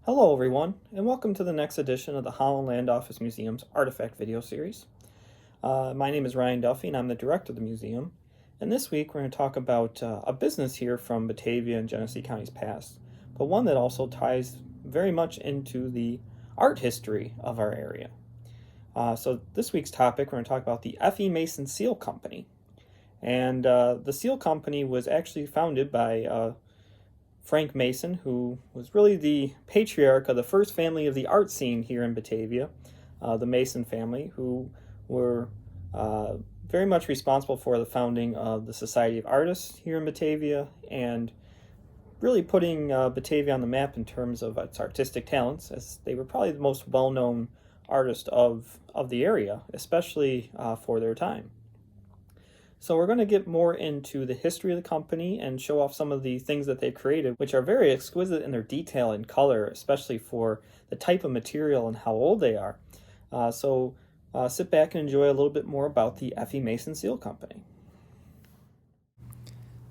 Hello everyone, and welcome to the next edition of the Holland Land Office Museum's Artifact video series. My name is Ryan Duffy, and I'm the director of the museum. And this week we're going to talk about a business here from Batavia and Genesee Counties past, but one that also ties very much into the art history of our area. So this week's topic, we're going to talk about the F.E. Mason Seal Company. And the Seal Company was actually founded by Frank Mason, who was really the patriarch of the first family of the art scene here in Batavia, the Mason family, who were very much responsible for the founding of the Society of Artists here in Batavia and really putting Batavia on the map in terms of its artistic talents, as they were probably the most well-known artist of the area, especially for their time. So we're going to get more into the history of the company and show off some of the things that they've created, which are very exquisite in their detail and color, especially for the type of material and how old they are. So sit back and enjoy a little bit more about the F.E. Mason Seal Company.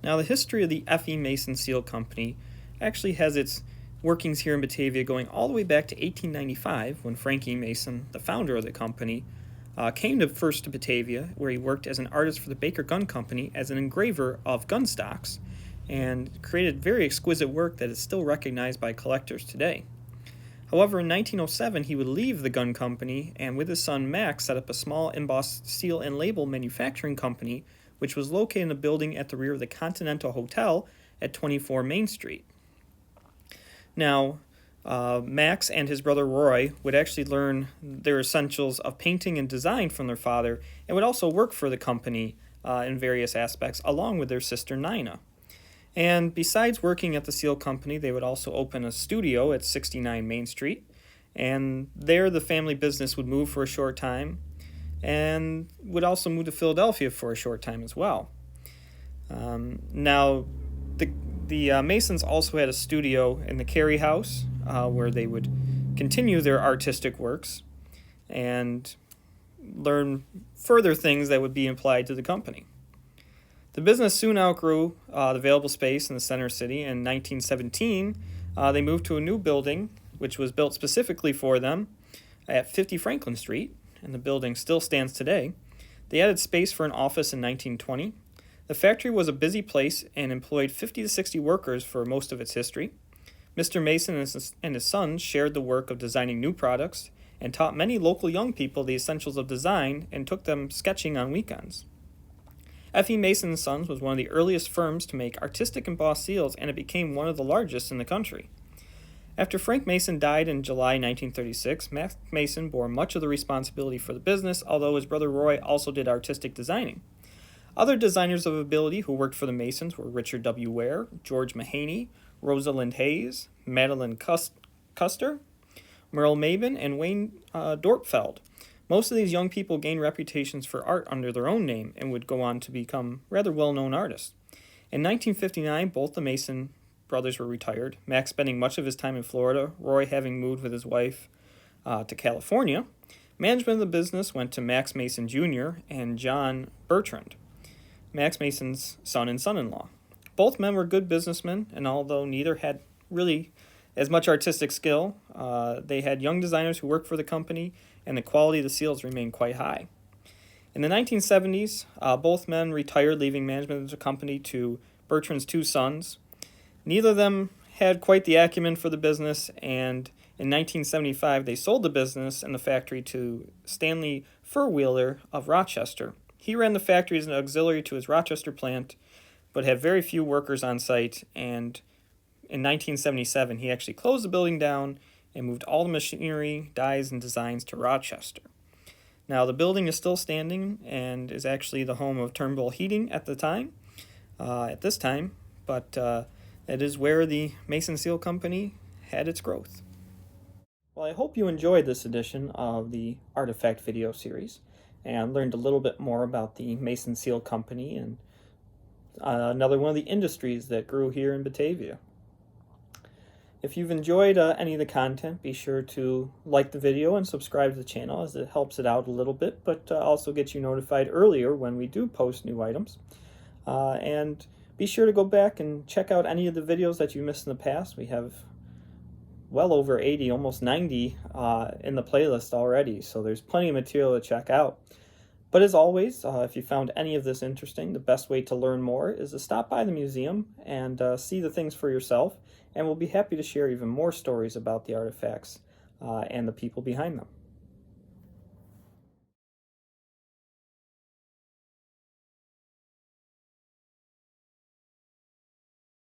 Now, the history of the F.E. Mason Seal Company actually has its workings here in Batavia going all the way back to 1895, when Frankie Mason, the founder of the company, came first to Batavia, where he worked as an artist for the Baker Gun Company as an engraver of gun stocks, and created very exquisite work that is still recognized by collectors today. However, in 1907, he would leave the gun company, and with his son Max set up a small embossed seal and label manufacturing company, which was located in a building at the rear of the Continental Hotel at 24 Main Street. Now, Max and his brother Roy would actually learn their essentials of painting and design from their father, and would also work for the company in various aspects, along with their sister Nina. And besides working at the Seal Company, they would also open a studio at 69 Main Street, and there the family business would move for a short time, and would also move to Philadelphia for a short time as well. Now, the Masons also had a studio in the Carey House, where they would continue their artistic works and learn further things that would be applied to the company. The business soon outgrew the available space in the center city. In 1917, they moved to a new building, which was built specifically for them at 50 Franklin Street, and the building still stands today. They added space for an office in 1920. The factory was a busy place and employed 50 to 60 workers for most of its history. Mr. Mason and his sons shared the work of designing new products and taught many local young people the essentials of design and took them sketching on weekends. F.E. Mason & Sons was one of the earliest firms to make artistic embossed seals, and it became one of the largest in the country. After Frank Mason died in July 1936, Max Mason bore much of the responsibility for the business, although his brother Roy also did artistic designing. Other designers of ability who worked for the Masons were Richard W. Ware, George Mahaney, Rosalind Hayes, Madeline Custer, Merle Mabin, and Wayne Dorpfeld. Most of these young people gained reputations for art under their own name and would go on to become rather well-known artists. In 1959, both the Mason brothers were retired, Max spending much of his time in Florida, Roy having moved with his wife to California. Management of the business went to Max Mason Jr. and John Bertrand, Max Mason's son and son-in-law. Both men were good businessmen, and although neither had really as much artistic skill, they had young designers who worked for the company, and the quality of the seals remained quite high. In the 1970s, both men retired, leaving management of the company to Bertrand's two sons. Neither of them had quite the acumen for the business, and in 1975 they sold the business and the factory to Stanley Furwheeler of Rochester. He ran the factory as an auxiliary to his Rochester plant, but had very few workers on site, and in 1977 he actually closed the building down and moved all the machinery, dyes, and designs to Rochester. Now, the building is still standing and is actually the home of Turnbull Heating at this time, but it is where the Mason Seal Company had its growth. Well, I hope you enjoyed this edition of the Artifact video series and learned a little bit more about the Mason Seal Company and another one of the industries that grew here in Batavia. If you've enjoyed any of the content, be sure to like the video and subscribe to the channel, as it helps it out a little bit, but also gets you notified earlier when we do post new items. And be sure to go back and check out any of the videos that you missed in the past. We have well over 80, almost 90 in the playlist already, so there's plenty of material to check out. But as always, if you found any of this interesting, the best way to learn more is to stop by the museum and see the things for yourself, and we'll be happy to share even more stories about the artifacts and the people behind them.